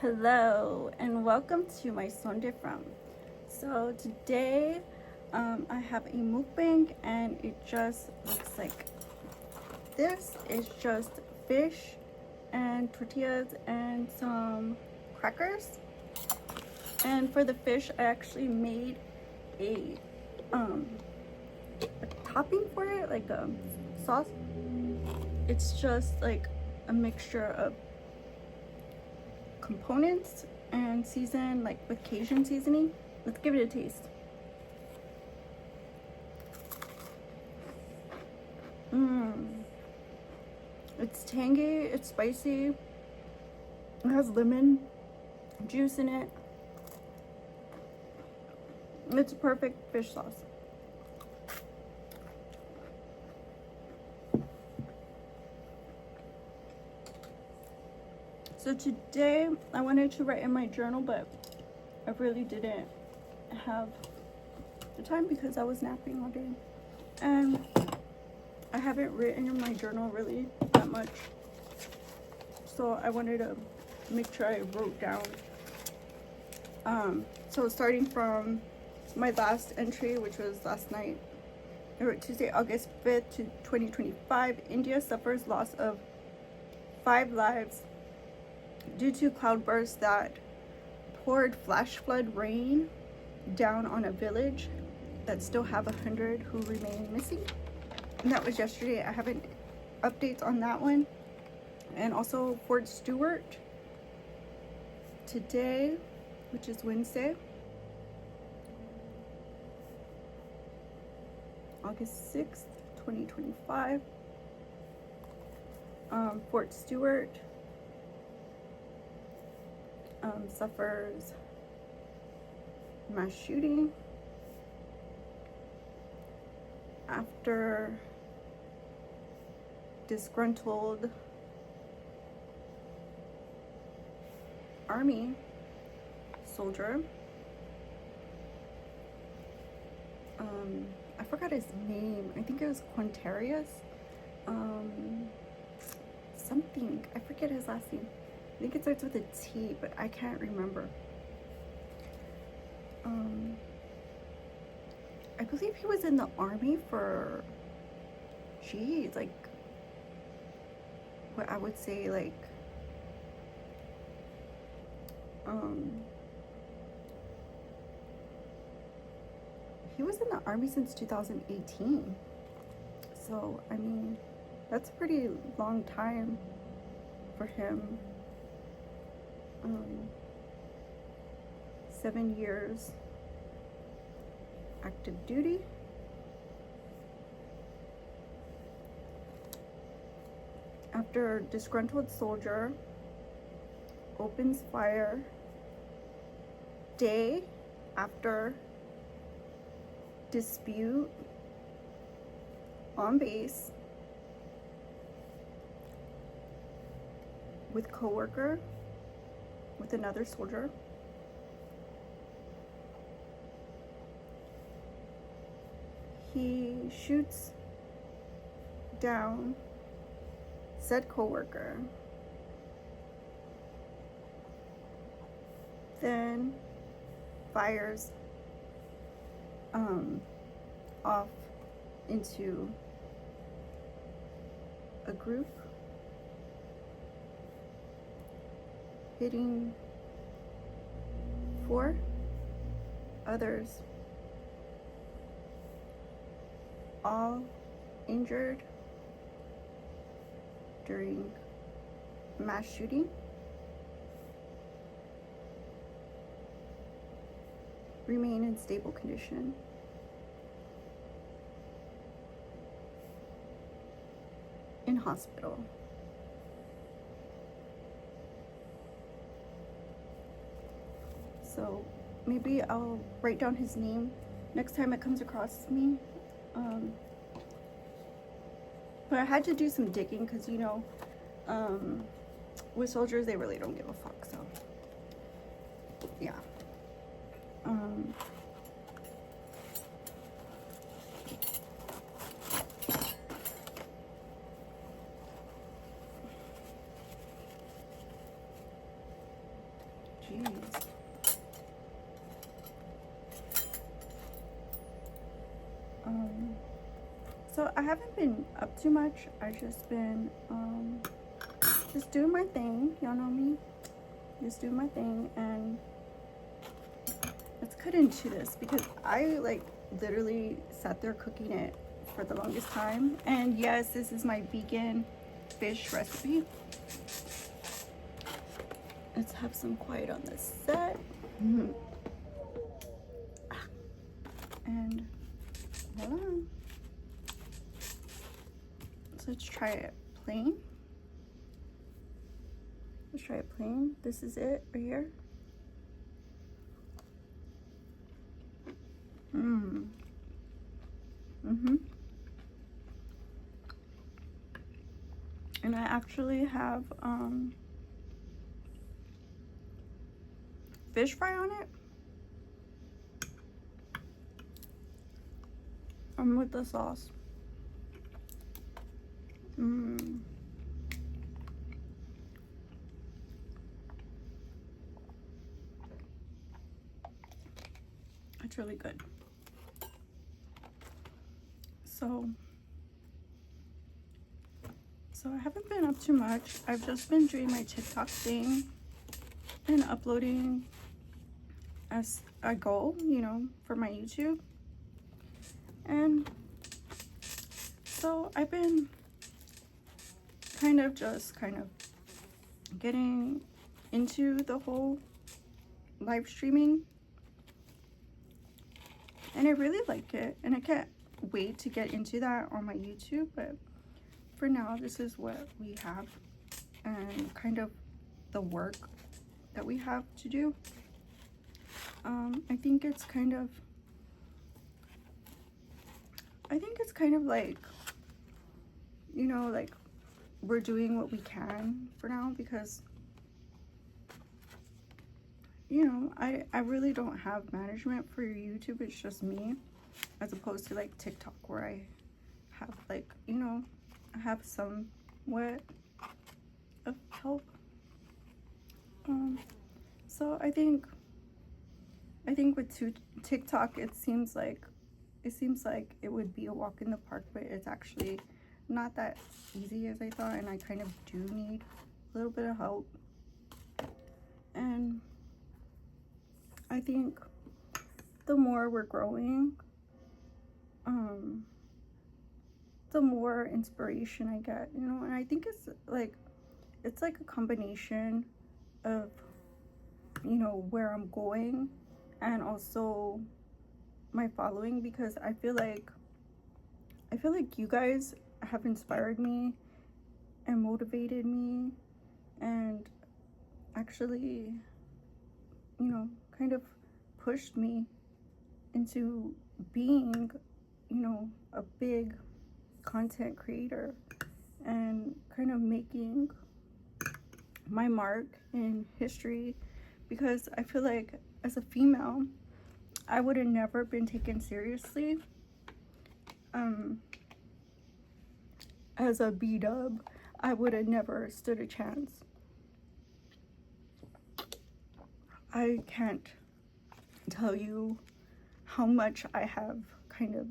Hello and welcome to my Sonde From. So today I have a mukbang and it just looks like this. It's just fish and tortillas and some crackers. And for the fish I actually made a topping for it, like a sauce. It's just like a mixture of components and season like with Cajun seasoning. Let's give it a taste. It's tangy, it's spicy, it has lemon juice in it. It's a perfect fish sauce. So today I wanted to write in my journal, but I really didn't have the time because I was napping all day. And I haven't written in my journal really that much. So I wanted to make sure I wrote down. So starting from my last entry, which was last night, I wrote Tuesday, August 5th to 2025. India suffers loss of 5 lives due to cloudbursts that poured flash flood rain down on a village that still have 100 who remain missing. And that was yesterday. I haven't updates on that one. And also Fort Stewart today, which is Wednesday, August 6th, 2025. Fort Stewart suffers mass shooting after disgruntled army soldier, I forgot his name, I think it was Quintarius, something, I forget his last name. I think it starts with a T, but I can't remember. I believe he was in the army for, geez, like, what I would say, like, he was in the army since 2018. So, I mean, that's a pretty long time for him. 7 years active duty. After disgruntled soldier opens fire day after dispute on base with coworker with another soldier. He shoots down said coworker, then fires off into a group, hitting 4 others, all injured during mass shooting. Remain in stable condition. In hospital. So maybe I'll write down his name next time it comes across me. But I had to do some digging because, you know, with soldiers, they really don't give a fuck. So, yeah. Jeez. So I haven't been up too much. I've just been just doing my thing. Y'all know me. Just doing my thing, and let's cut into this because I like literally sat there cooking it for the longest time. And yes, this is my vegan fish recipe. Let's have some quiet on this set. And voila. So let's try it plain. Let's try it plain. This is it right here. And I actually have fish fry on it. With the sauce. It's really good. So I haven't been up too much. I've just been doing my TikTok thing and uploading as I go, you know, for my YouTube. And so I've been kind of getting into the whole live streaming, and I really like it, and I can't wait to get into that on my YouTube. But for now, this is what we have and kind of the work that we have to do. I think it's kind of like, you know, like we're doing what we can for now, because, you know, I really don't have management for YouTube. It's just me, as opposed to like TikTok, where I have, like, you know, I have somewhat of help. So I think with TikTok, it seems like it would be a walk in the park, but it's actually not that easy as I thought, and I kind of do need a little bit of help. And I think the more we're growing, the more inspiration I get, you know. And I think it's like a combination of, you know, where I'm going and also my following, because I feel like you guys have inspired me and motivated me and actually, you know, kind of pushed me into being, you know, a big content creator and kind of making my mark in history, because I feel like as a female, I would have never been taken seriously as a B-dub. I would have never stood a chance. I can't tell you how much I have kind of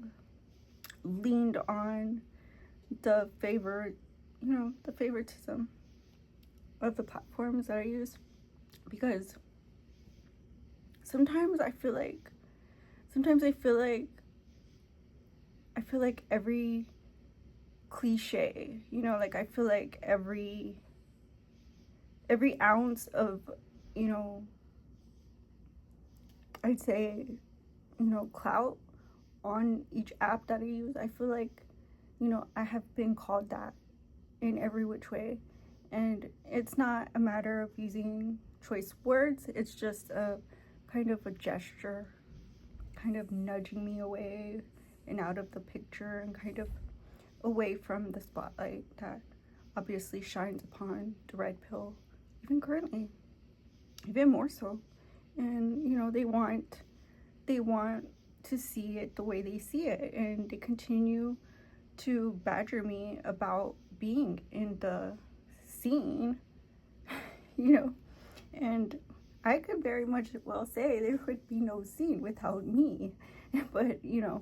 leaned on the favoritism of the platforms that I use, because sometimes I feel like every cliche, you know, like I feel like every ounce of, you know, I'd say, you know, clout on each app that I use, I feel like, you know, I have been called that in every which way. And it's not a matter of using choice words, it's just a kind of a gesture, kind of nudging me away and out of the picture and kind of away from the spotlight that obviously shines upon the red pill, even currently, even more so. And, you know, they want to see it the way they see it, and they continue to badger me about being in the scene, you know. And I could very much well say there would be no scene without me. But, you know,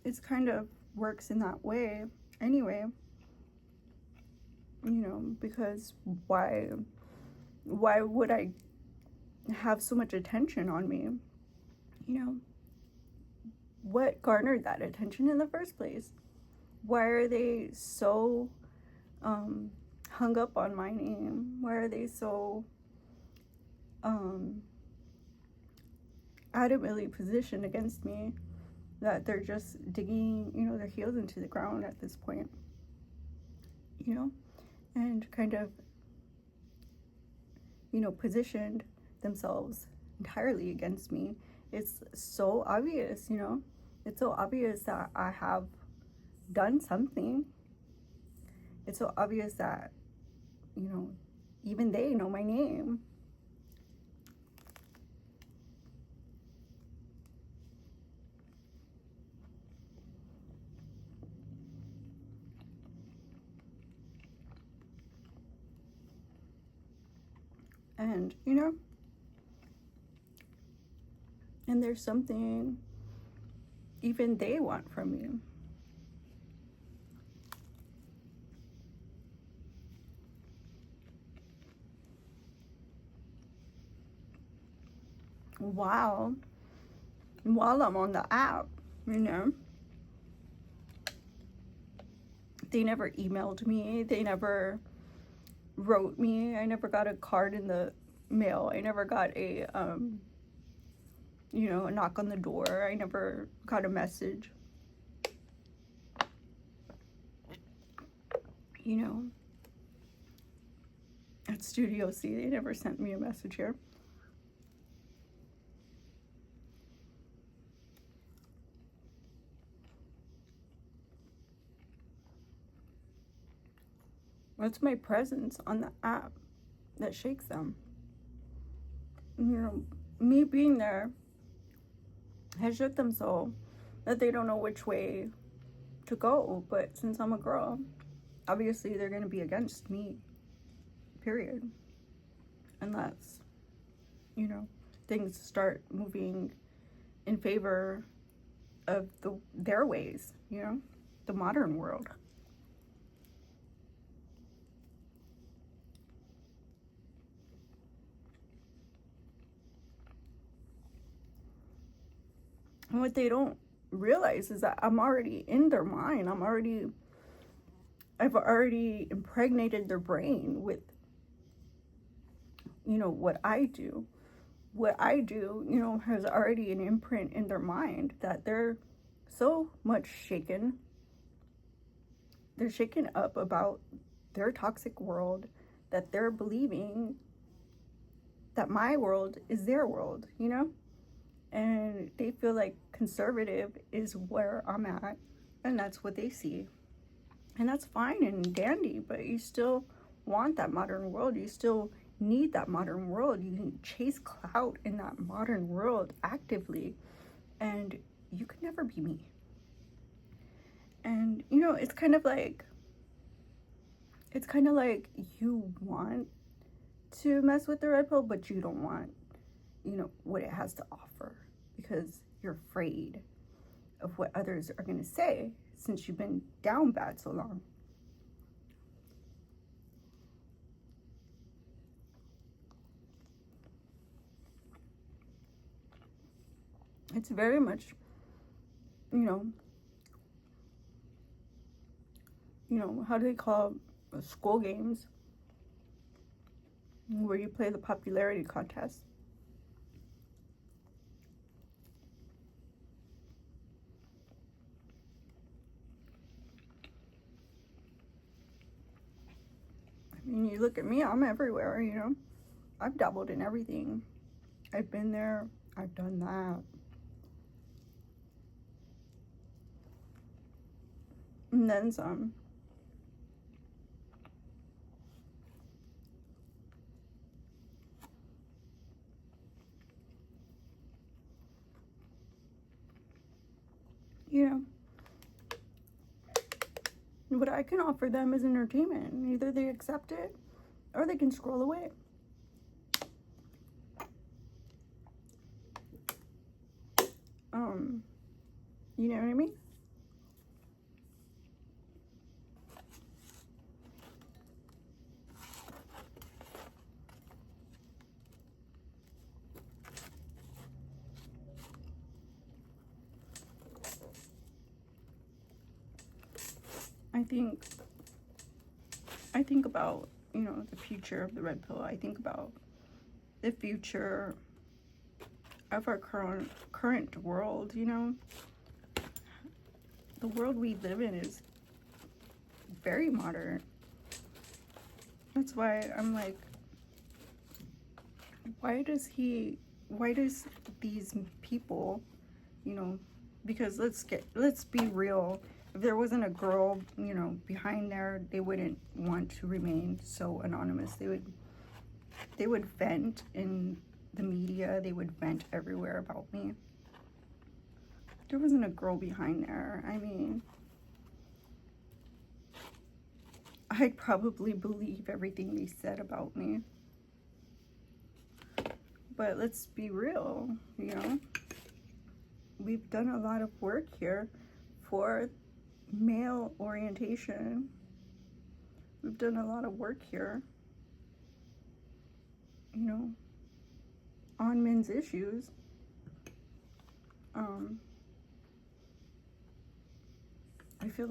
it's kind of works in that way anyway, you know, because why would I have so much attention on me? You know, what garnered that attention in the first place? Why are they so hung up on my name? Why are they so adamantly positioned against me that they're just digging, you know, their heels into the ground at this point, you know, and kind of, you know, positioned themselves entirely against me? It's so obvious, you know, it's so obvious that I have done something. It's so obvious that, you know, even they know my name. And, you know, and there's something even they want from me. While I'm on the app, you know, they never emailed me, they never wrote me, I never got a card in the mail, I never got a you know, a knock on the door, I never got a message, you know. At Studio C, they never sent me a message here. It's my presence on the app that shakes them. You know, me being there has shook them so that they don't know which way to go. But since I'm a girl, obviously they're going to be against me, period. Unless, you know, things start moving in favor of their ways, you know, the modern world. And what they don't realize is that I'm already in their mind. I've already impregnated their brain with, you know, what I do. What I do, you know, has already an imprint in their mind that they're so much shaken. They're shaken up about their toxic world that they're believing that my world is their world, you know? And they feel like conservative is where I'm at, and that's what they see. And that's fine and dandy, but you still want that modern world. You still need that modern world. You can chase clout in that modern world actively, and you can never be me. And, you know, it's kind of like you want to mess with the red pill, but you don't want, you know, what it has to offer because you're afraid of what others are going to say since you've been down bad so long. It's very much, you know, how do they call school games where you play the popularity contest? I mean, you look at me, I'm everywhere, you know. I've dabbled in everything. I've been there, I've done that. And then some. You know, what I can offer them is entertainment. Either they accept it or they can scroll away. You know what I mean? I think about, you know, the future of the red pill. I think about the future of our current world, you know. The world we live in is very modern. That's why I'm like, why does these people, you know, because let's be real. If there wasn't a girl, you know, behind there, they wouldn't want to remain so anonymous. They would vent in the media. They would vent everywhere about me. If there wasn't a girl behind there, I mean, I'd probably believe everything they said about me. But let's be real, you know. We've done a lot of work here for male orientation. We've done a lot of work here, you know, on men's issues. I feel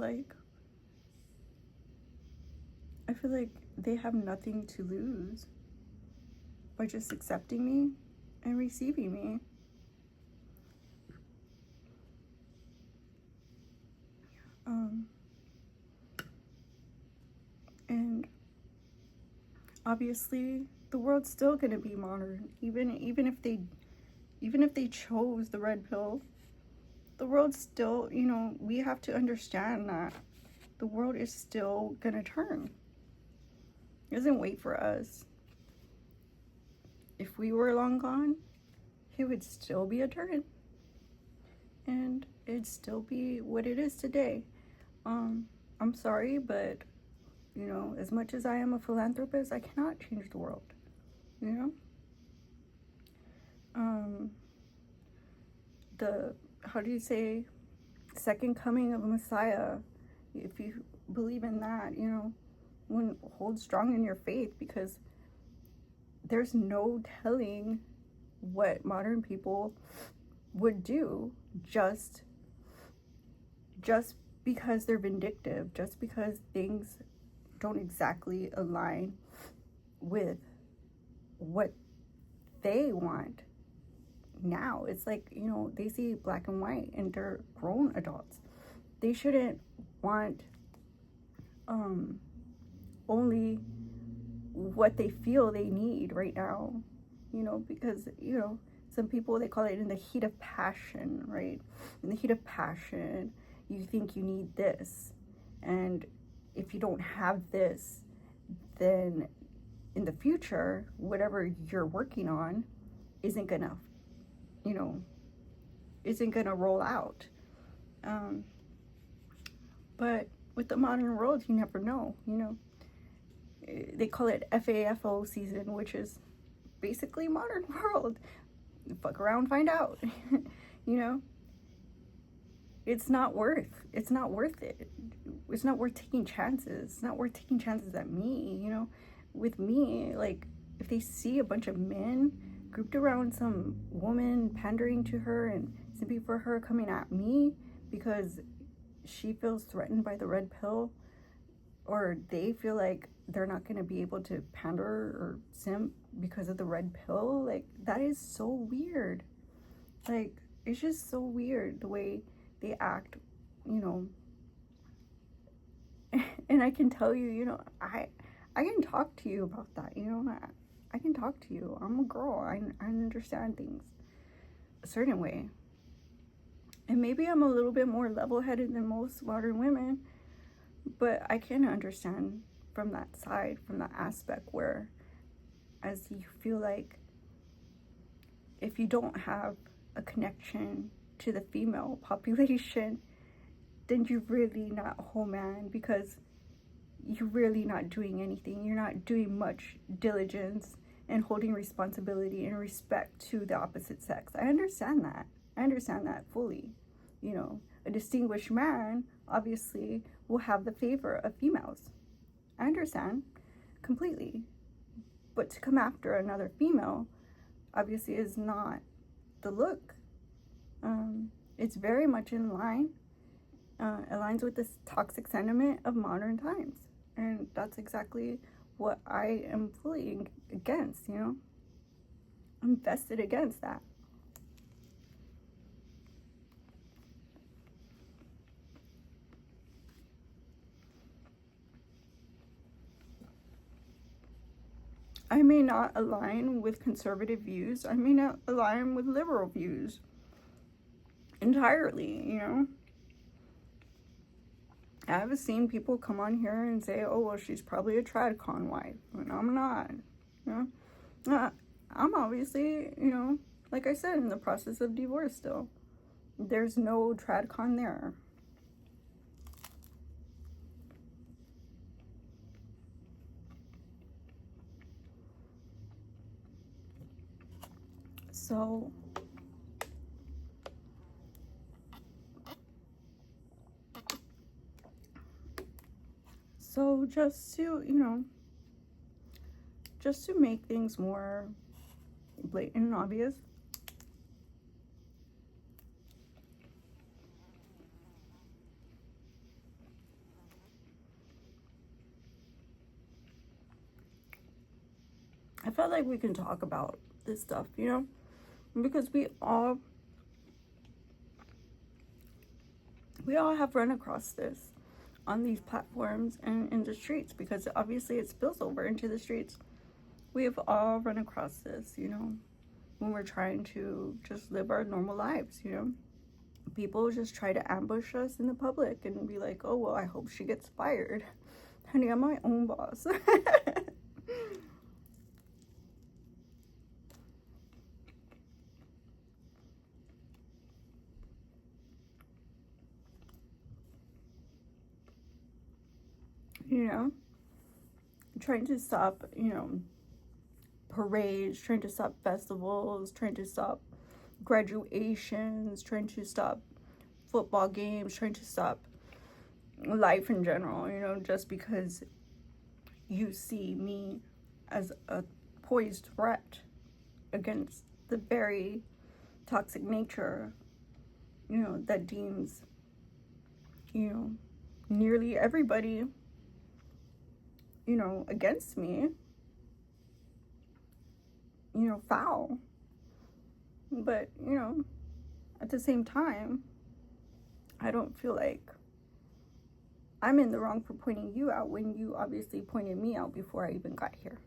like they have nothing to lose by just accepting me and receiving me. And obviously the world's still gonna be modern, even if they chose the red pill. The world's still, you know, we have to understand that the world is still gonna turn. It doesn't wait for us. If we were long gone, it would still be a turn, and it'd still be what it is today. I'm sorry, but you know, as much as I am a philanthropist, I cannot change the world, you know. The, how do you say, second coming of a Messiah, if you believe in that, you know, when hold strong in your faith, because there's no telling what modern people would do just because they're vindictive, just because things don't exactly align with what they want now. It's like, you know, they see black and white and they're grown adults. They shouldn't want only what they feel they need right now, you know, because, you know, some people, they call it in the heat of passion, right? In the heat of passion, you think you need this, and if you don't have this, then in the future, whatever you're working on isn't gonna, you know, isn't gonna roll out. But with the modern world, you never know, you know. They call it FAFO season, which is basically modern world. Fuck around, find out. You know, it's not worth it. It's not worth taking chances. It's not worth taking chances at me, you know. With me, like, if they see a bunch of men grouped around some woman pandering to her and simply for her coming at me because she feels threatened by the red pill, or they feel like they're not going to be able to pander or simp because of the red pill, like, that is so weird. Like, it's just so weird the way they act, you know. And I can tell you, you know, I can talk to you about that, you know. I can talk to you. I'm a girl. I understand things a certain way. And maybe I'm a little bit more level-headed than most modern women, but I can understand from that side, from that aspect where, as you feel like if you don't have a connection to the female population, then you're really not a whole man, because you're really not doing anything. You're not doing much diligence and holding responsibility and respect to the opposite sex. I understand that. I understand that fully. You know, a distinguished man obviously will have the favor of females. I understand completely. But to come after another female obviously is not the look. It's very much in line, aligns with this toxic sentiment of modern times. And that's exactly what I am fully against, you know? I'm vested against that. I may not align with conservative views. I may not align with liberal views entirely, you know? I've seen people come on here and say, oh, well, she's probably a tradcon wife. And I'm not, you know? I'm obviously, you know, like I said, in the process of divorce still. There's no tradcon there. So just to, you know, just to make things more blatant and obvious, I felt like we can talk about this stuff, you know, because we all have run across this on these platforms and in the streets, because obviously it spills over into the streets. We have all run across this, you know, when we're trying to just live our normal lives, you know. People just try to ambush us in the public and be like, oh, well, I hope she gets fired. Honey, I'm my own boss. You know, trying to stop, you know, parades, trying to stop festivals, trying to stop graduations, trying to stop football games, trying to stop life in general, you know, just because you see me as a poised threat against the very toxic nature, you know, that deems, you know, nearly everybody, you know, against me, you know, foul. But, you know, at the same time, I don't feel like I'm in the wrong for pointing you out when you obviously pointed me out before I even got here.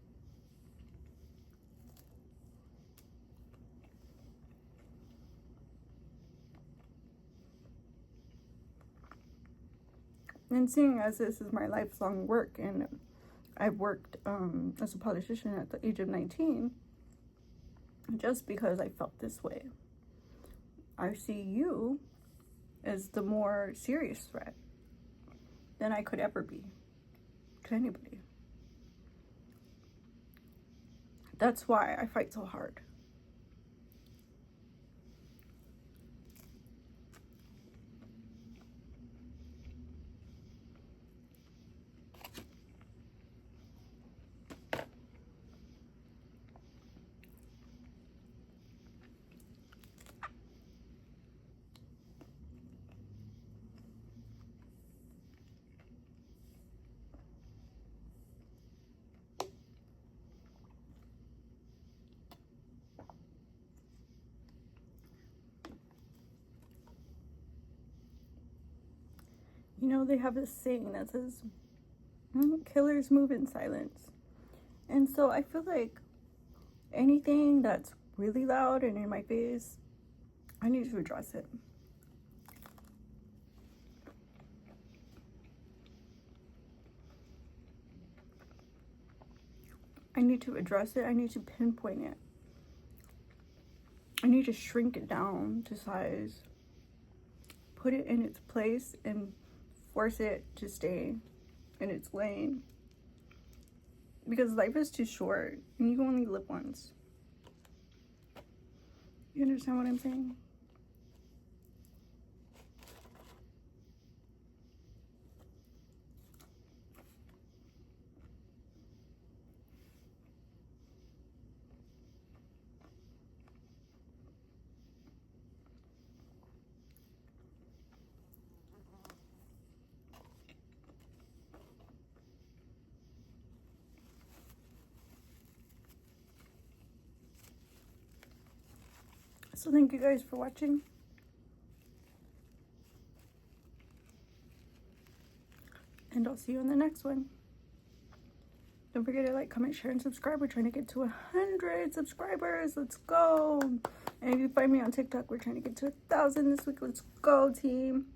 And seeing as this is my lifelong work, and I've worked as a politician at the age of 19, just because I felt this way, I see you as the more serious threat than I could ever be to anybody. That's why I fight so hard. You know, they have this saying that says, killers move in silence. And so I feel like anything that's really loud and in my face, I need to address it. I need to address it. I need to pinpoint it. I need to shrink it down to size. put it in its place and force it to stay in its lane. Because life is too short and you can only live once. You understand what I'm saying? So thank you guys for watching. And I'll see you in the next one. Don't forget to like, comment, share, and subscribe. We're trying to get to 100 subscribers. Let's go. And if you find me on TikTok, we're trying to get to 1,000 this week. Let's go, team.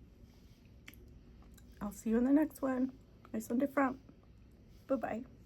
I'll see you in the next one. Hay son different. Bye-bye.